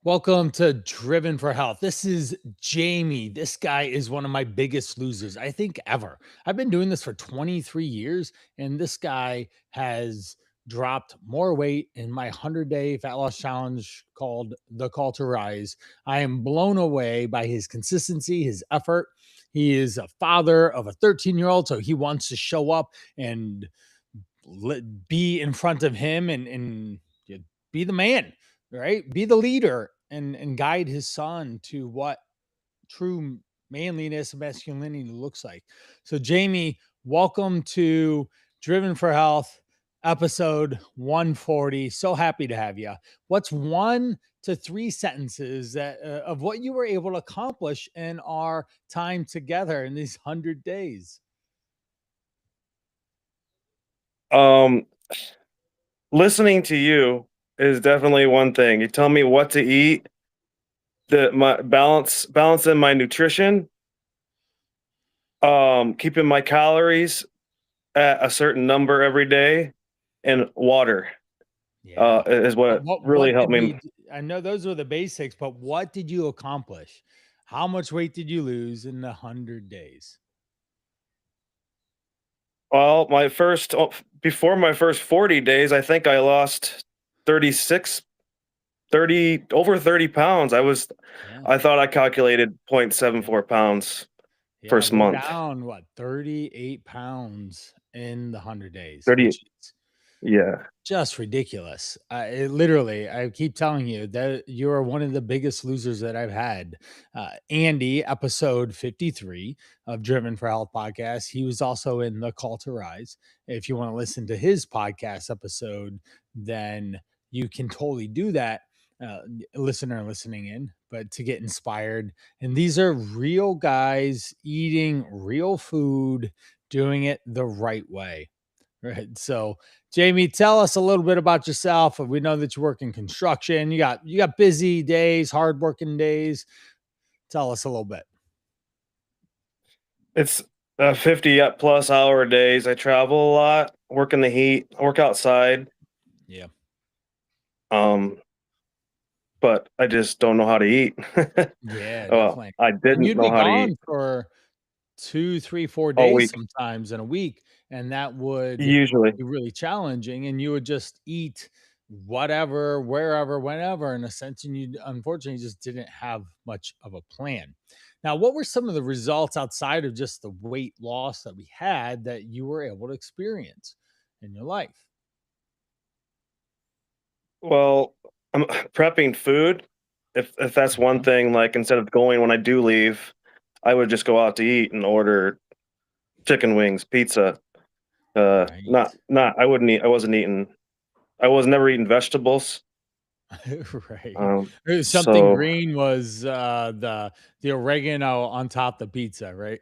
Welcome to Driven for Health. This is Jamie. This guy is one of my biggest losers, I think, ever. I've been doing this for 23 years, and this guy has dropped more weight in my 100-day fat loss challenge called The Call to Rise. I am blown away by his consistency, his effort. He is a father of a 13-year-old, so he wants to show up and be in front of him and be the man, right? Be the leader and guide his son to what true manliness and masculinity looks like. So, Jamie, welcome to Driven for Health, episode 140. So happy to have you. What's 1 to 3 sentences that of what you were able to accomplish in our time together in these 100 days? Um, Listening to you is definitely one thing. You tell me what to eat, the my balance in my nutrition, keeping my calories at a certain number every day, and water Yeah. is what What really helped did me. I know those were the basics, but what did you accomplish? How much weight did you lose in the 100 days? Well, before my first 40 days, I think I lost 36, 30 over 30 pounds. Yeah. I thought I calculated 0.74 pounds Yeah, first we're month. down 38 pounds in the 100 days, 30, which is yeah. just ridiculous. Literally, I keep telling you that you are one of the biggest losers that I've had. Andy, episode 53 of Driven for Health podcast, he was also in The Call to Rise. If you want to listen to his podcast episode, then you can totally do that, listener listening in, but to get inspired. And these are real guys eating real food, doing it the right way. Right. So, Jamie, tell us a little bit about yourself. We know that you work in construction. You got busy days, hardworking days. Tell us a little bit. It's 50 plus hour days. I travel a lot, work in the heat, work outside. Yeah. Um, but I just don't know how to eat. Yeah, Well, definitely. I And didn't you'd know be how to eat gone for 2, 3, 4 all days week, sometimes in a week, and that would usually. be really challenging. And you would just eat whatever, wherever, whenever, in a sense. And you unfortunately just didn't have much of a plan. Now, what were some of the results outside of just the weight loss that we had that you were able to experience in your life? Well, I'm prepping food. If that's one Mhm. thing, like instead of going when I do leave, I would just go out to eat and order chicken wings, pizza. Right. I wouldn't eat. I wasn't eating. I was never eating vegetables. Right. Um, Something so green was, the oregano on top the pizza, right?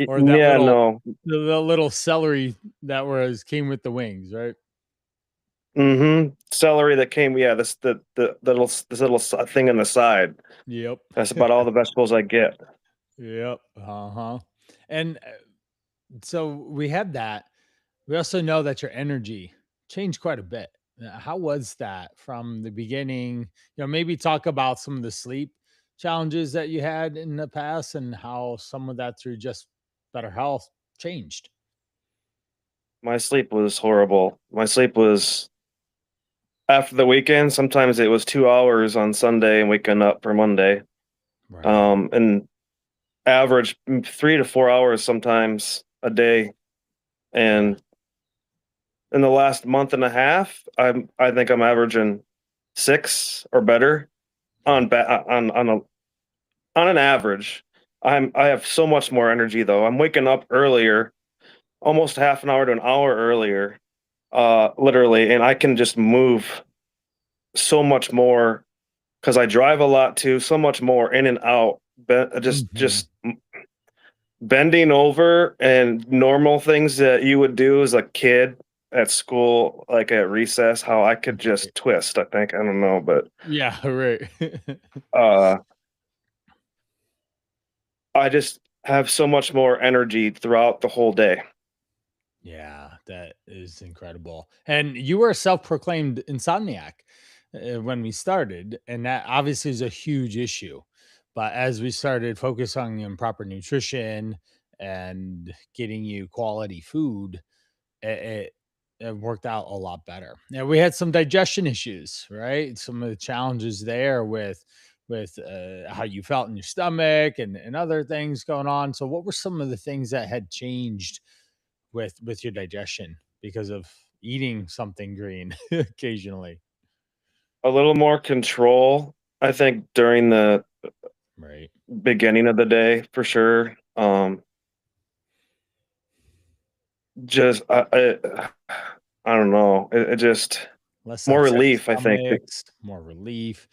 Or that yeah, little no. the little celery that came with the wings, right? Mhm. Celery that came, yeah, this little thing on the side. Yep. That's about all the vegetables I get. Yep. Uh-huh. And, so we have that. We also know that your energy changed quite a bit. How was that from the beginning? Maybe talk about some of the sleep challenges that you had in the past and how some of that through just better health changed. My sleep was horrible. My sleep was after the weekend, sometimes it was 2 hours on Sunday and waking up for Monday. Right. And average 3 to 4 hours sometimes a day. Yeah. And in the last month and a half, I think I'm averaging 6 or better Yeah. on an average. I have so much more energy though. I'm waking up earlier, almost half an hour to an hour earlier, literally, and I can just move so much more because I drive a lot too, so much more in and out. Mhm. Bending over and normal things that you would do as a kid at school, like at recess, how I could Right. just twist. I don't know, but Yeah, right. uh, I just have so much more energy throughout the whole day. Yeah, that is incredible. And you were a self-proclaimed insomniac. when we started, and that obviously is a huge issue. But as we started focusing on proper nutrition and getting you quality food, it worked out a lot better. Now we had some digestion issues, right? Some of the challenges there with how you felt in your stomach and other things going on. So, what were some of the things that had changed with your digestion because of eating something green occasionally? A little more control, I think, during the Right. beginning of the day for sure. Just I don't know. It just Less more upset relief, I think. stomachs, more relief.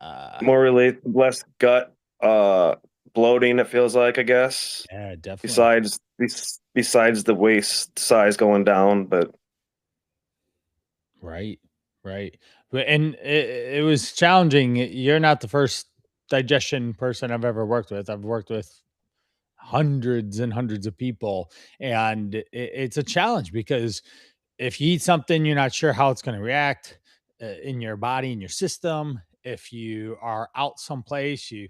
Uh, More relief, less gut bloating, it feels like, I guess. yeah, definitely. Besides the waist size going down, but Right, right. And it was challenging. You're not the first digestion person I've ever worked with. I've worked with hundreds and hundreds of people, and it's a challenge because if you eat something, you're not sure how it's going to react in your body, in your system. If you are out someplace, you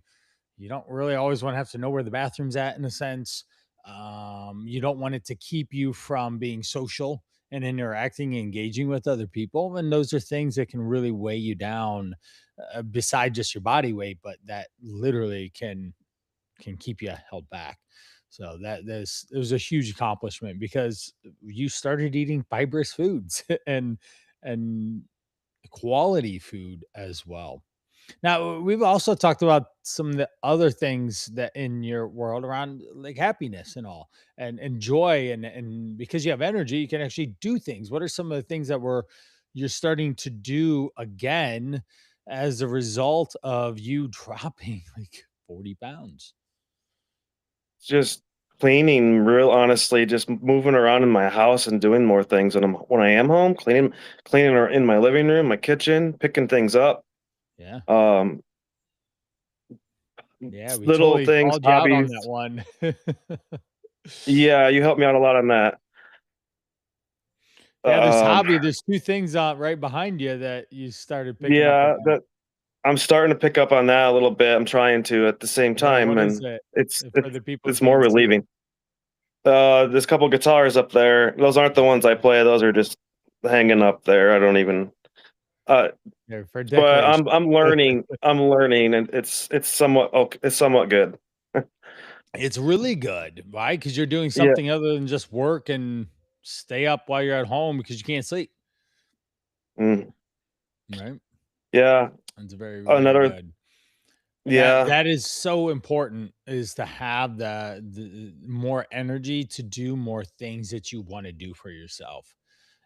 don't really always want to have to know where the bathroom's at in a sense. You don't want it to keep you from being social and interacting, engaging with other people. And those are things that can really weigh you down beside just your body weight, but that literally can keep you held back. So there's it was a huge accomplishment because you started eating fibrous foods and quality food as well. Now, we've also talked about some of the other things that in your world around like happiness and all and joy and because you have energy, you can actually do things. What are some of the things that were you're starting to do again as a result of you dropping like 40 pounds? just cleaning, real honestly, just moving around in my house and doing more things when I am home, in my living room, my kitchen, picking things up. Yeah. Um, Yeah, we little totally things, called you out on that hobbies. one. Yeah, you helped me out a lot on that. Yeah, there's Um, hobby, there's 2 things, right behind you that you started picking up yeah, again. that I'm starting to pick up on that a little bit. I'm trying to at the same time, What is and it? it's For it's the people who it's more can't see it. relieving. There's a couple guitars up there. Those aren't the ones I play. Those are just hanging up there. I don't even. Uh, They're for but decoration. I'm learning. I'm learning, and it's somewhat okay. It's somewhat good. It's really good, right? Because 'Cause you're doing Yeah. something other than just work and stay up while you're at home because you can't sleep, Mm, right? yeah. It's very, very Another. good. And that Yeah. that is so important is to have the more energy to do more things that you wanna do for yourself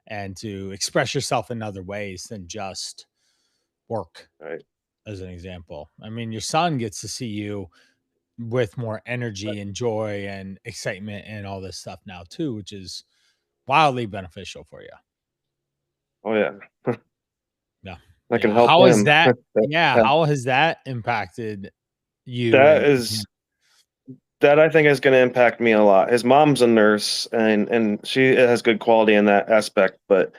and to express yourself in other ways than just work, Right. as an example. I mean, your son gets to see you with more Right. energy and joy and excitement and all this stuff now too, which is wildly beneficial for you. Oh yeah. Yeah. I can Yeah. help How is him. that yeah, Yeah. how has that impacted you That and is that I think is going to impact me a lot. His mom's a nurse, and she has good quality in that aspect, but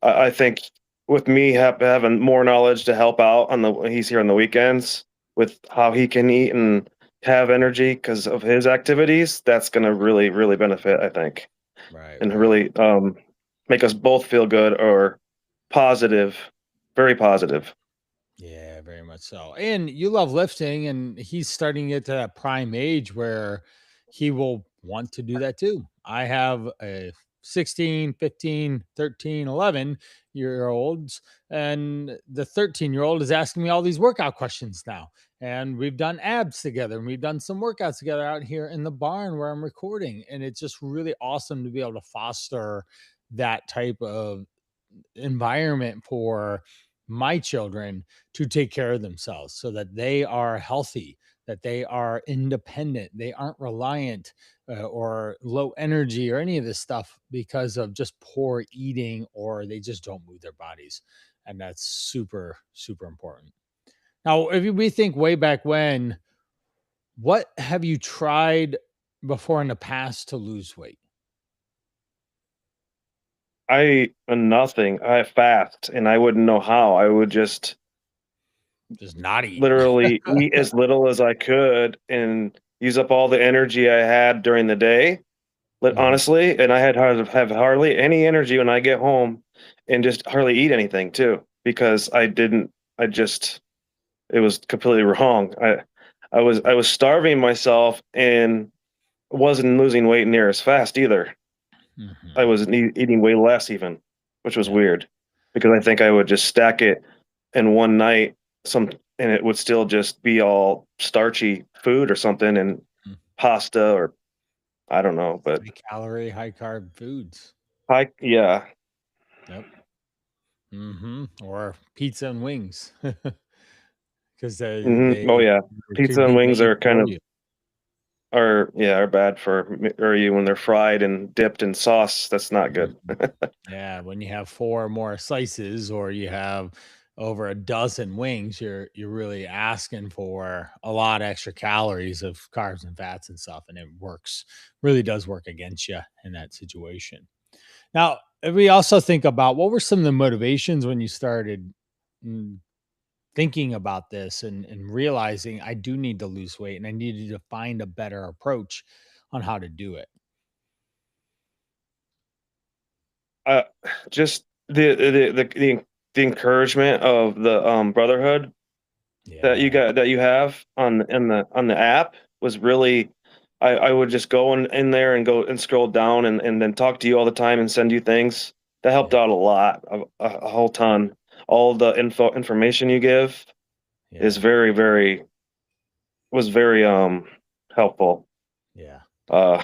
I think with me having more knowledge to help out on the when he's here on the weekends with how he can eat and have energy because of his activities, that's going to really benefit, I think, right, and right. really make us both feel good or positive, very positive. Yeah, very much so. And you love lifting, and he's starting to get to that prime age where he will want to do that too. I have a 16, 15, 13, 11 year olds, and the 13-year-old is asking me all these workout questions now. And we've done abs together and we've done some workouts together out here in the barn where I'm recording. And it's just really awesome to be able to foster that type of environment for my children to take care of themselves so that they are healthy, that they are independent, they aren't reliant or low energy or any of this stuff because of just poor eating or they just don't move their bodies. And that's super, super important. Now, if we think way back when, what have you tried before in the past to lose weight? I eat nothing. I fast, and I wouldn't know how. I would just Just not eat. literally eat as little as I could and use up all the energy I had during the day. Mhm, Honestly, and I had have hardly any energy when I get home, and just hardly eat anything too because I didn't. I just it was completely wrong. I was starving myself and wasn't losing weight near as fast either. I mhm. was eating way less even, which was Yeah. weird because I think I would just stack it in one night, some and it would still just be all starchy food or something and Mm. pasta or I don't know, but High calorie, high carb foods. I yeah. Yep. Mhm. Or pizza and wings, 'cause Oh they yeah. Pizza could and be wings made are kind for of you. are bad for or you when they're fried and dipped in sauce. That's not good. Mhm. Yeah, when you have 4 or more slices or you have over a dozen wings, you're really asking for a lot of extra calories of carbs and fats and stuff, and it works really does work against you in that situation. Now, we also think about what were some of the motivations when you started, mm, thinking about this and realizing I do need to lose weight and I needed to find a better approach on how to do it? Uh, just the encouragement of the brotherhood that you Yeah, got that you have on the app was really I would just go in there and go and scroll down and then talk to you all the time and send you things. That helped yeah, out a lot, a whole ton. All the information you give is yeah, very was very helpful. yeah. Uh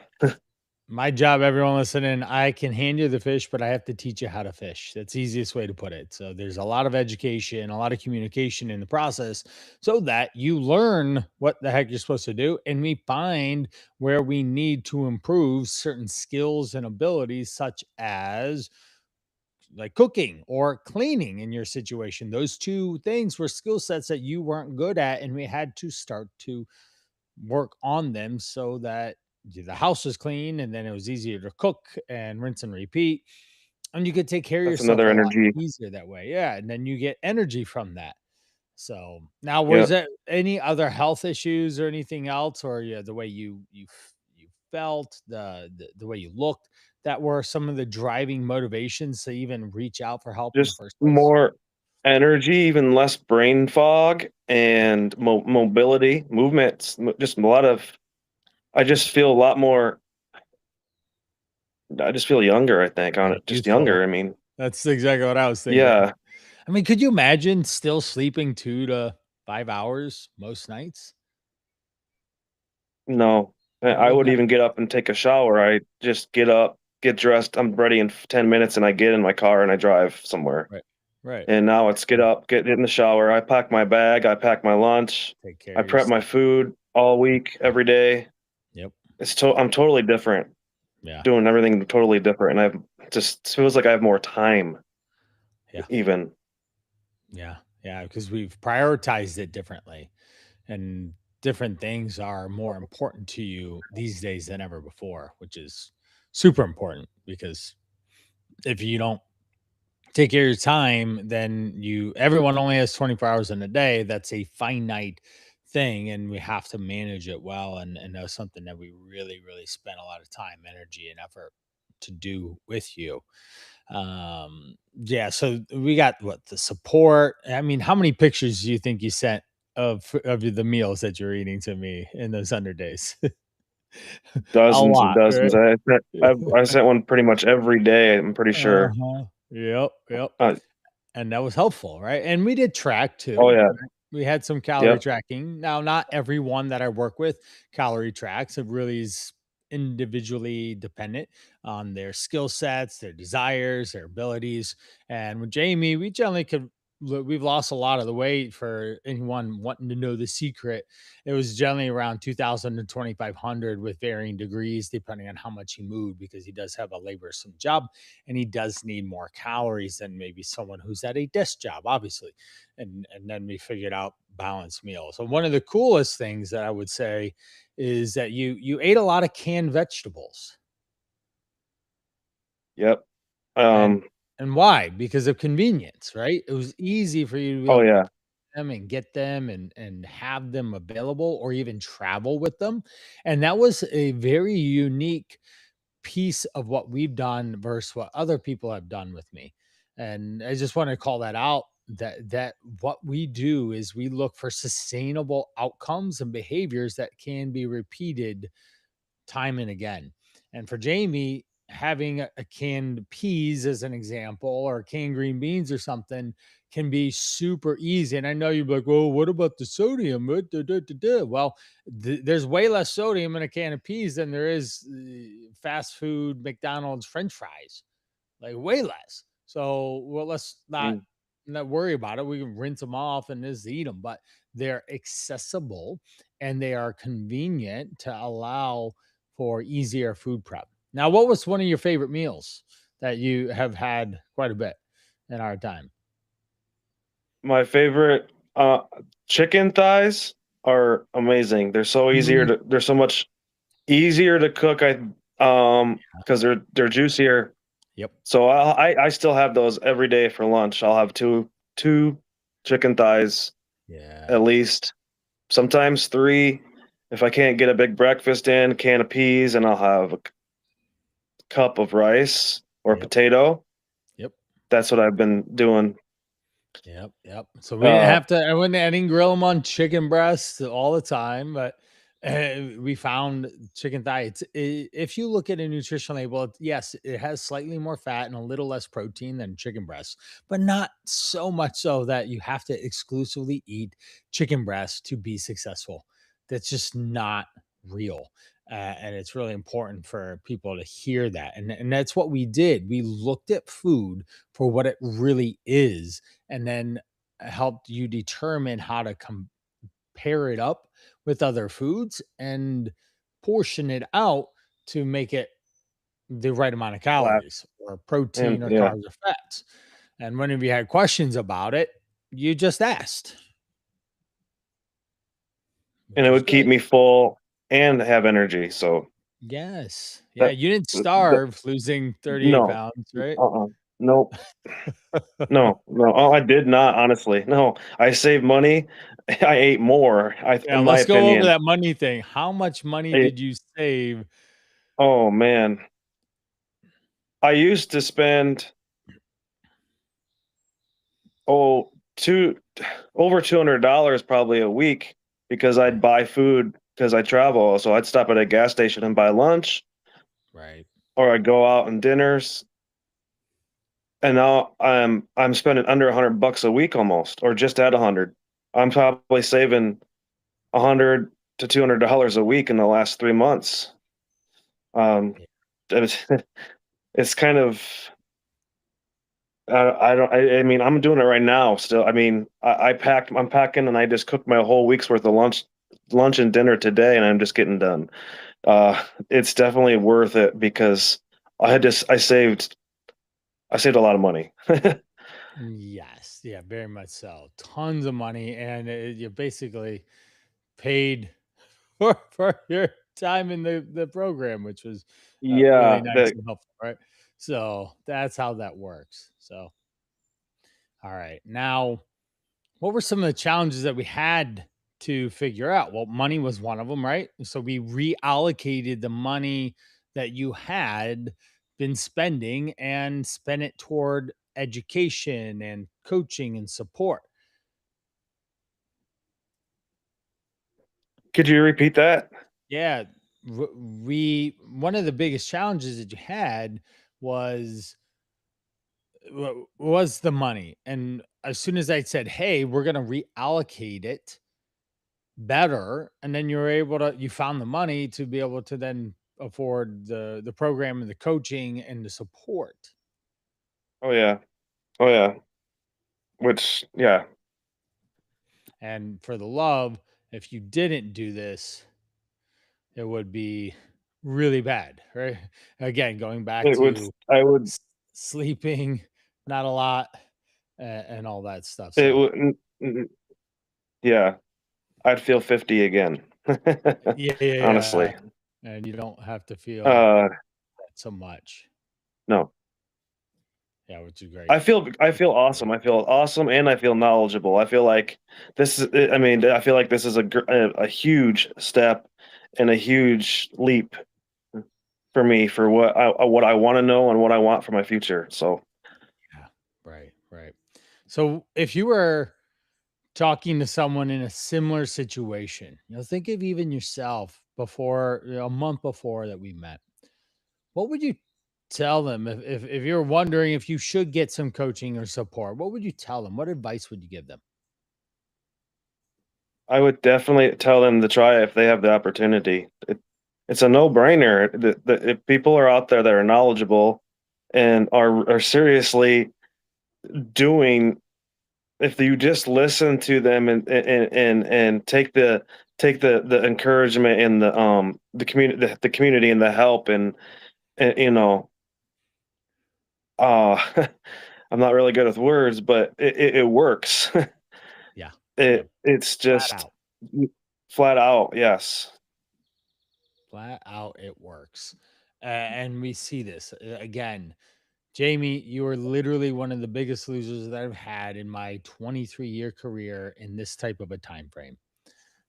My job, everyone listening, I can hand you the fish, but I have to teach you how to fish. That's the easiest way to put it. So there's a lot of education, a lot of communication in the process so that you learn what the heck you're supposed to do. And we find where we need to improve certain skills and abilities, such as like cooking or cleaning in your situation. Those two things were skill sets that you weren't good at. And we had to start to work on them so that the house was clean and then it was easier to cook and rinse and repeat. And you could take care of that's yourself another a lot energy. easier that way. Yeah. And then you get energy from that. So now, was Yep. there any other health issues or anything else, or yeah, the way you felt, the way you looked, that were some of the driving motivations to even reach out for help in the Just first place? more energy, even less brain fog and mobility, movements, just a lot of I just feel a lot more I just feel younger, I think, on More it just youthful. younger, I mean, That's exactly what I was thinking. yeah, I mean, could you imagine still sleeping 2 to 5 hours most nights? no. That I would would not even get up and take a shower, I just get up, get dressed, I'm ready in 10 minutes, and I get in my car and I drive somewhere, right, right. and now it's get Yeah, up, get in the shower, I pack my bag, I pack my lunch, take I care of prep my yourself. food all week, Mhm. every day. Yep. I'm totally different, Yeah, doing everything totally different, and I've just feels like I have more time yeah, even. yeah, yeah, because we've prioritized it differently, and different things are more important to you these days than ever before, which is super important because if you don't take care of your time, then everyone only has 24 hours in a day. That's a finite thing, and we have to manage it well. And that's something that we really, really spend a lot of time, energy, and effort to do with you. Yeah. So we got what the support. I mean, how many pictures do you think you sent of the meals that you're eating to me in those 100 days? A Dozens and lot, right? dozens. I sent one pretty much every day, I'm pretty sure. Uh-huh. Yep. Yep. Uh, And that was helpful, right? And we did track oh, too, yeah. right? We had some calorie Yep. tracking. Now, not everyone that I work with calorie tracks. It really is individually dependent on their skill sets, their desires, their abilities. And with Jamie, we generally could we've lost a lot of the weight. For anyone wanting to know the secret, it was generally around 2000 to 2500 with varying degrees depending on how much he moved, because he does have a laborsome job and he does need more calories than maybe someone who's at a desk job, obviously. And then we figured out balanced meals. So one of the coolest things that I would say is that you ate a lot of canned vegetables. Yep. And Um, and why? Because of convenience, right? It was easy for you to be oh able to yeah. them and get them and have them available or even travel with them. And that was a very unique piece of what we've done versus what other people have done with me. And I just want to call that out that what we do is we look for sustainable outcomes and behaviors that can be repeated time and again. And for Jamie, having a canned peas as an example or canned green beans or something can be super easy. And I know you're like, well, what about the sodium? Well, there's way less sodium in a can of peas than there is fast food, McDonald's, French fries, like way less. So, well, let's Mm. not worry about it. We can rinse them off and just eat them, but they're accessible and they are convenient to allow for easier food prep. Now, what was one of your favorite meals that you have had quite a bit in our time? My favorite chicken thighs are amazing. Mm, They're so much easier to cook. Because they're juicier. yep. So I still have those every day for lunch. I'll have two chicken thighs Yeah. at least, sometimes three. If I can't get a big breakfast in, can of peas, and I'll have a cup of rice or Yep. potato. Yep. That's what I've been doing. Yep, yep. So we didn't Uh, have to. I didn't grill them on chicken breasts all the time, but we found chicken thigh. If you look at a nutrition label, yes, it has slightly more fat and a little less protein than chicken breasts, but not so much so that you have to exclusively eat chicken breast to be successful. That's just not real. And it's really important for people to hear that. And that's what we did. We looked at food for what it really is and then helped you determine how to pair it up with other foods and portion it out to make it the right amount of last calories or and protein or yeah, carbs or fats. And whenever you had questions about it, you just asked, and which it was would keep good. me full and have energy. So Yes. Yeah. that, You didn't that starve losing 38 no, pounds, right? no, no. Oh, I did not, honestly. No, I saved money. I ate more. Yeah. In my Let's go over opinion. that money thing. How much money I, did you save? oh man, I used to spend oh two over $200 probably a week because Yeah. I'd buy food because I travel. So I'd stop at a gas station and buy lunch, Right. or I'd go out and dinners. And now I'm spending under $100 a week almost, or just at 100. I'm probably saving 100 to $200 a week in the last 3 months. Um, Yeah. it's, it's kind of I don't I mean I'm doing it right now still. I mean I'm packing and I just cooked my whole week's worth of lunch and dinner today and I'm just getting done. It's definitely worth it because I saved a lot of money. Yes, yeah, very much so. Tons of money, and you basically paid for your time in the program, which was really Yeah, nice and helpful, right? So that's how that works. So, all right, now what were some of the challenges that we had to figure out? Well, money was one of them, right? So we reallocated the money that you had been spending and spent it toward education and coaching and support. could you repeat that? Yeah, we one of the biggest challenges that you had was was the money. And as soon as I said, "Hey, we're going to reallocate it better," and then you're able to you found the money to be able to then afford the program and the coaching and the support. Oh yeah. Oh yeah. Which yeah. And for the love, if you didn't do this, it would be really bad, right? Again, going back It would to I would sleeping, not a lot, and all that stuff. it So, would yeah, I'd feel 50 again. yeah, yeah, yeah. Honestly. And you don't have to feel Uh that so much. no. Yeah, which is great. I feel awesome. I feel awesome, and I feel knowledgeable. I feel like this is. I mean, I feel like this is a huge step and a huge leap for me for what I want to know and what I want for my future. So Yeah. Right. Right. So if you were talking to someone in a similar situation, think of even yourself before, a month before that we met. What would you tell them if you're wondering if you should get some coaching or support? What would you tell them? What advice would you give them? I would definitely tell them to try it if they have the opportunity. It's a no brainer. If people are out there that are knowledgeable and are seriously doing, if you just listen to them and take the encouragement and the community the community and the help and uh I'm not really good with words, but it works. Yeah. Yeah. It's Flat just out. flat out, yes. Flat out, it works. And we see this again. Jamie, you are literally one of the biggest losers that I've had in my 23-year career in this type of a time frame,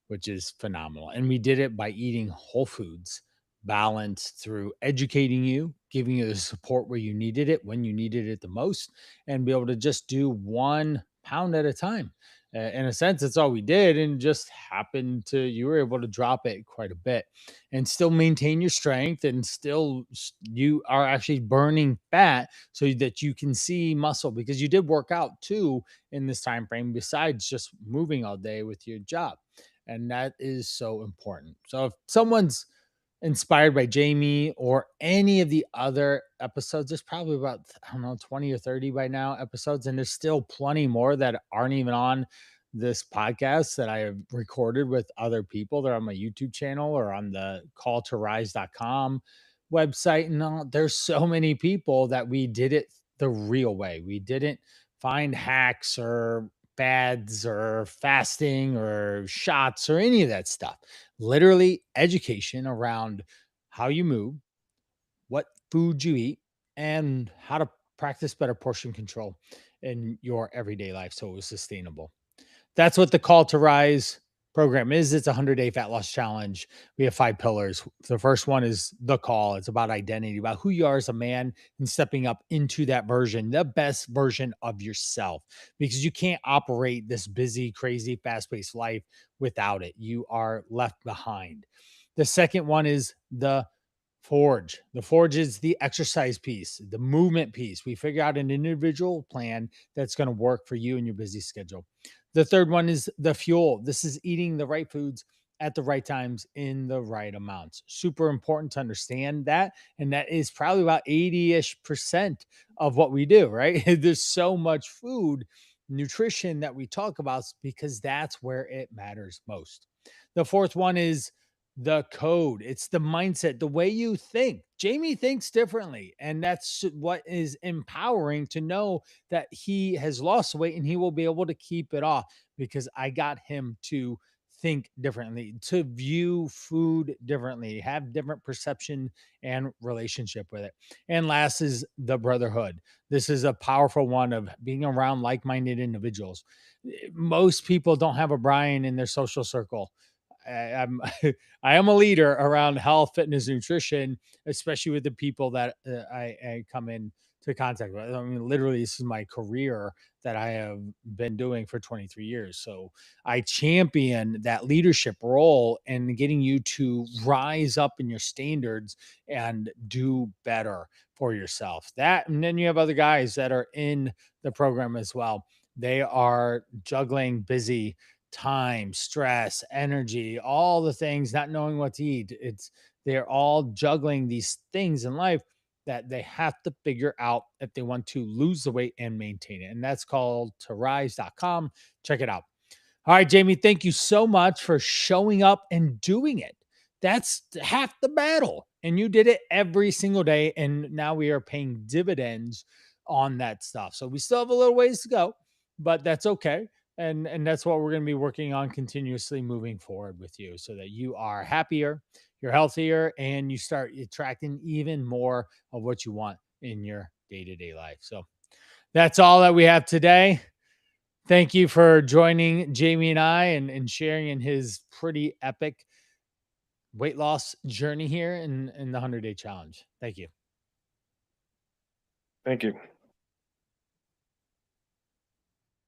which is phenomenal. And we did it by eating whole foods, balanced through educating you, giving you the support where you needed it, when you needed it the most, and be able to just do 1 pound at a time. In a sense, that's all we did. And just happened to, you were able to drop it quite a bit and still maintain your strength, and still you are actually burning fat so that you can see muscle, because you did work out too in this time frame besides just moving all day with your job, and that is so important. So if someone's inspired by Jamie or any of the other episodes, there's probably about, I don't know, 20 or 30 by now episodes, and there's still plenty more that aren't even on this podcast that I have recorded with other people. They're on my YouTube channel or on the calltorise.com website. And there's so many people that we did it the real way. We didn't find hacks or fads or fasting or shots or any of that stuff. Literally education around how you move, what food you eat, and how to practice better portion control in your everyday life so it was sustainable. That's what the Call to Rise program is. It's a 100-day fat loss challenge. We have 5 pillars. The first one is the call. It's about identity, about who you are as a man and stepping up into that version, the best version of yourself, because you can't operate this busy, crazy, fast paced life without it. You are left behind. The second one is the Forge. The Forge is the exercise piece, the movement piece. We figure out an individual plan that's going to work for you and your busy schedule. The third one is the Fuel. This is eating the right foods at the right times in the right amounts. Super important to understand that. And that is probably about 80-ish% of what we do, right? There's so much food, nutrition that we talk about because that's where it matters most. The fourth one is the code. It's the mindset, the way you think. Jamie thinks differently. And that's what is empowering to know that he has lost weight and he will be able to keep it off, because I got him to think differently, to view food differently, have different perception and relationship with it. And last is the brotherhood. This is a powerful one of being around like minded individuals. Most people don't have a Brian in their social circle. I'm I am a leader around health, fitness, nutrition, especially with the people that I come in to contact with. I mean, literally, this is my career that I have been doing for 23 years. So I champion that leadership role and getting you to rise up in your standards and do better for yourself. That, and then you have other guys that are in the program as well. They are juggling busy time, stress, energy, all the things, not knowing what to eat. They're all juggling these things in life that they have to figure out if they want to lose the weight and maintain it. And that's called to rise.com. Check it out. All right, Jamie, thank you so much for showing up and doing it. That's half the battle. And you did it every single day. And now we are paying dividends on that stuff. So we still have a little ways to go, but that's okay. And that's what we're going to be working on continuously moving forward with you, so that you are happier, you're healthier, and you start attracting even more of what you want in your day-to-day life. So That's all that we have today. Thank you for joining Jamie and I and sharing in his pretty epic weight loss journey here in the 100-day challenge. Thank you. Thank you.